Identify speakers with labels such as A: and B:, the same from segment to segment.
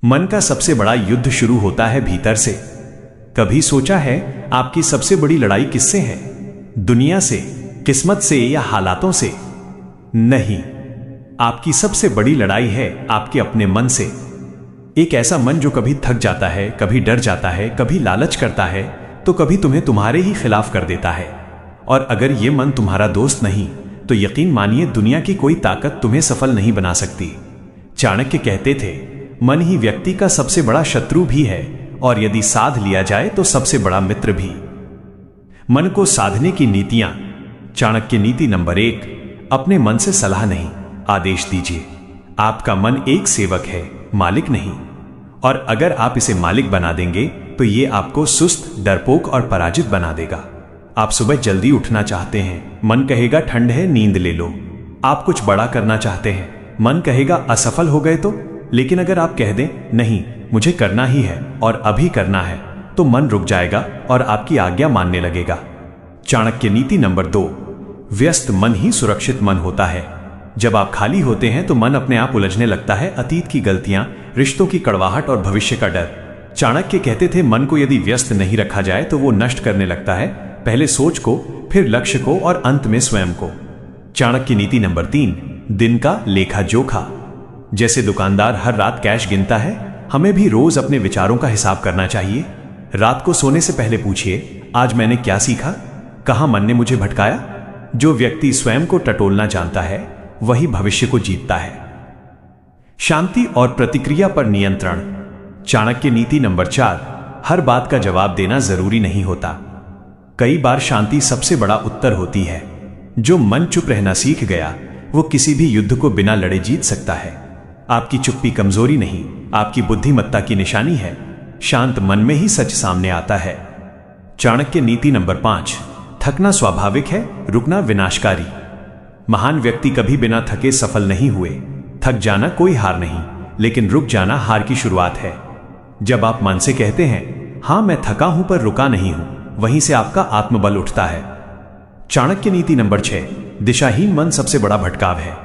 A: मन का सबसे बड़ा युद्ध शुरू होता है भीतर से। कभी सोचा है आपकी सबसे बड़ी लड़ाई किससे है? दुनिया से, किस्मत से या हालातों से? नहीं, आपकी सबसे बड़ी लड़ाई है आपके अपने मन से। एक ऐसा मन जो कभी थक जाता है, कभी डर जाता है, कभी लालच करता है, तो कभी तुम्हें तुम्हारे ही खिलाफ कर देता है। और अगर यह मन तुम्हारा दोस्त नहीं तो यकीन मानिए दुनिया की कोई ताकत तुम्हें सफल नहीं बना सकती। चाणक्य कहते थे, मन ही व्यक्ति का सबसे बड़ा शत्रु भी है और यदि साध लिया जाए तो सबसे बड़ा मित्र भी। मन को साधने की नीतियां। चाणक्य नीति नंबर 1, अपने मन से सलाह नहीं, आदेश दीजिए। आपका मन एक सेवक है, मालिक नहीं। और अगर आप इसे मालिक बना देंगे तो ये आपको सुस्त, डरपोक और पराजित बना देगा। आप सुबह जल्दी उठना चाहते हैं, मन कहेगा ठंड है, नींद ले लो। आप कुछ बड़ा करना चाहते हैं, मन कहेगा असफल हो गए तो। लेकिन अगर आप कह दें नहीं, मुझे करना ही है और अभी करना है, तो मन रुक जाएगा और आपकी आज्ञा मानने लगेगा। चाणक्य नीति नंबर 2, व्यस्त मन ही सुरक्षित मन होता है। जब आप खाली होते हैं तो मन अपने आप उलझने लगता है, अतीत की गलतियां, रिश्तों की कड़वाहट और भविष्य का डर। चाणक्य कहते थे, मन को यदि व्यस्त नहीं रखा जाए तो वो नष्ट करने लगता है, पहले सोच को, फिर लक्ष्य को और अंत में स्वयं को। चाणक्य नीति नंबर 3, दिन का लेखा जोखा। जैसे दुकानदार हर रात कैश गिनता है, हमें भी रोज अपने विचारों का हिसाब करना चाहिए। रात को सोने से पहले पूछिए, आज मैंने क्या सीखा, कहां मन ने मुझे भटकाया। जो व्यक्ति स्वयं को टटोलना जानता है वही भविष्य को जीतता है। शांति और प्रतिक्रिया पर नियंत्रण। चाणक्य नीति नंबर 4, हर बात का जवाब देना जरूरी नहीं होता। कई बार शांति सबसे बड़ा उत्तर होती है। जो मन चुप रहना सीख गया वो किसी भी युद्ध को बिना लड़े जीत सकता है। आपकी चुप्पी कमजोरी नहीं, आपकी बुद्धिमत्ता की निशानी है। शांत मन में ही सच सामने आता है। चाणक्य नीति नंबर 5, थकना स्वाभाविक है, रुकना विनाशकारी। महान व्यक्ति कभी बिना थके सफल नहीं हुए। थक जाना कोई हार नहीं, लेकिन रुक जाना हार की शुरुआत है। जब आप मन से कहते हैं, हां मैं थका हूं पर रुका नहीं हूं, वहीं से आपका आत्मबल उठता है। चाणक्य नीति नंबर 6, दिशाहीन मन सबसे बड़ा भटकाव है।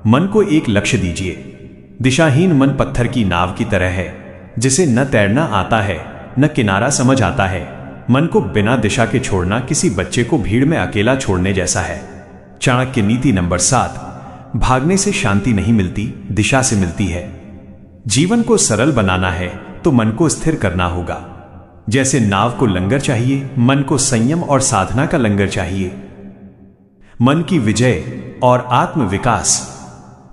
A: मन को एक लक्ष्य दीजिए। दिशाहीन मन पत्थर की नाव की तरह है, जिसे न तैरना आता है न किनारा समझ आता है। मन को बिना दिशा के छोड़ना किसी बच्चे को भीड़ में अकेला छोड़ने जैसा है। चाणक्य नीति नंबर 7, भागने से शांति नहीं मिलती, दिशा से मिलती है। जीवन को सरल बनाना है तो मन को स्थिर करना होगा। जैसे नाव को लंगर चाहिए, मन को संयम और साधना का लंगर चाहिए। मन की विजय और आत्म विकास।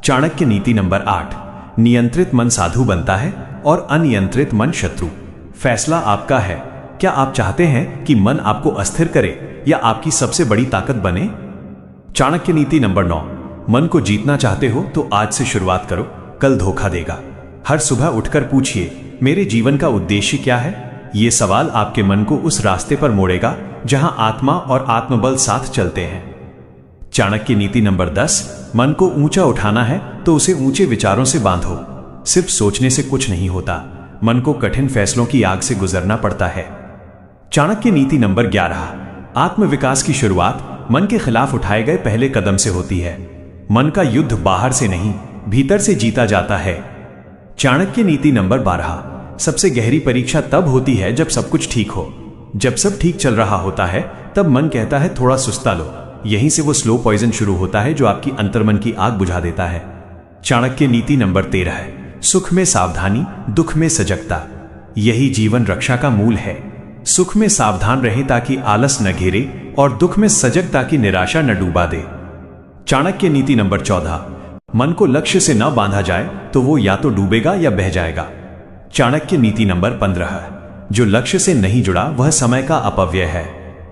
A: चाणक्य नीति नंबर 8, नियंत्रित मन साधु बनता है और अनियंत्रित मन शत्रु। फैसला आपका है। क्या आप चाहते हैं कि मन आपको अस्थिर करे या आपकी सबसे बड़ी ताकत बने? चाणक्य नीति नंबर 9, मन को जीतना चाहते हो तो आज से शुरुआत करो, कल धोखा देगा। हर सुबह उठकर पूछिए, मेरे जीवन का उद्देश्य क्या है? यह सवाल आपके मन को उस रास्ते पर मोड़ेगा जहां आत्मा और आत्मबल साथ चलते हैं। चाणक्य नीति नंबर 10, मन को ऊंचा उठाना है तो उसे ऊंचे विचारों से बांधो। सिर्फ सोचने से कुछ नहीं होता, मन को कठिन फैसलों की आग से गुजरना पड़ता है। चाणक्य नीति नंबर 11, आत्मविकास की शुरुआत मन के खिलाफ उठाए गए पहले कदम से होती है। मन का युद्ध बाहर से नहीं, भीतर से जीता जाता है। चाणक्य नीति नंबर 12, सबसे गहरी परीक्षा तब होती है जब सब कुछ ठीक हो। जब सब ठीक चल रहा होता है तब मन कहता है थोड़ा सुस्ता लो। यहीं से वो स्लो पॉइजन शुरू होता है जो आपकी अंतर्मन की आग बुझा देता है। चाणक्य नीति नंबर 13, सुख में सावधानी, दुख में सजगता। यही जीवन रक्षा का मूल है। सुख में सावधान रहे ताकि आलस न घेरे और दुख में सजग ताकि निराशा न डूबा दे। चाणक्य नीति नंबर 14, मन को लक्ष्य से न बांधा जाए तो वो या तो डूबेगा या बह जाएगा। चाणक्य नीति नंबर 15, जो लक्ष्य से नहीं जुड़ा वह समय का अपव्यय है।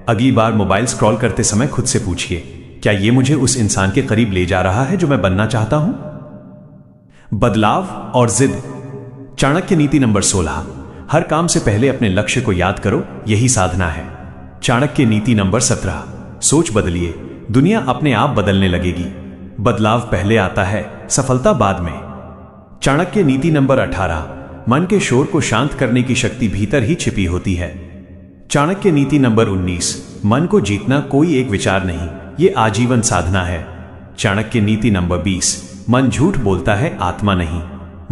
A: अगली बार मोबाइल स्क्रॉल करते समय खुद से पूछिए, क्या ये मुझे उस इंसान के करीब ले जा रहा है जो मैं बनना चाहता हूं? बदलाव और जिद। चाणक्य नीति नंबर 16, हर काम से पहले अपने लक्ष्य को याद करो, यही साधना है। चाणक्य नीति नंबर 17, सोच बदलिए, दुनिया अपने आप बदलने लगेगी। बदलाव पहले आता है, सफलता बाद में। चाणक्य नीति नंबर 18, मन के शोर को शांत करने की शक्ति भीतर ही छिपी होती है। चाणक्य नीति नंबर 19, मन को जीतना कोई एक विचार नहीं, ये आजीवन साधना है। चाणक्य नीति नंबर 20, मन झूठ बोलता है, आत्मा नहीं।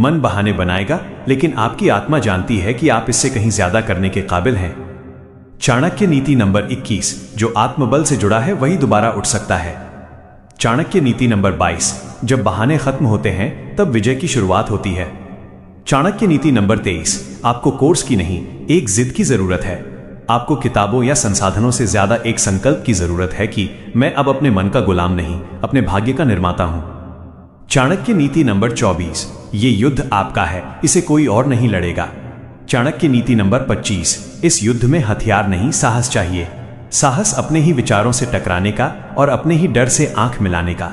A: मन बहाने बनाएगा, लेकिन आपकी आत्मा जानती है कि आप इससे कहीं ज्यादा करने के काबिल हैं। चाणक्य नीति नंबर 21, जो आत्मबल से जुड़ा है वही दोबारा उठ सकता है। चाणक्य नीति नंबर 22, जब बहाने खत्म होते हैं तब विजय की शुरुआत होती है। चाणक्य नीति नंबर 23, आपको कोर्स की नहीं, एक जिद की जरूरत है। आपको किताबों या संसाधनों से ज्यादा एक संकल्प की जरूरत है कि मैं अब अपने मन का गुलाम नहीं, अपने भाग्य का निर्माता हूं। चाणक्य नीति नंबर 24, ये युद्ध आपका है, इसे कोई और नहीं लड़ेगा। चाणक्य नीति नंबर 25, इस युद्ध में हथियार नहीं, साहस चाहिए। साहस अपने ही विचारों से टकराने का और अपने ही डर से आंख मिलाने का।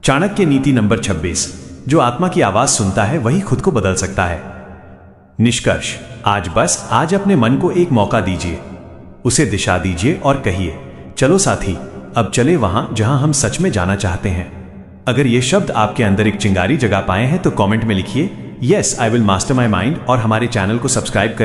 A: चाणक्य नीति नंबर 26, जो आत्मा की आवाज सुनता है वही खुद को बदल सकता है। निष्कर्ष, आज अपने मन को एक मौका दीजिए, उसे दिशा दीजिए और कहिए, चलो साथी, अब चले वहां जहां हम सच में जाना चाहते हैं। अगर ये शब्द आपके अंदर एक चिंगारी जगा पाए हैं तो कमेंट में लिखिए, yes I will master my mind, और हमारे चैनल को सब्सक्राइब करें।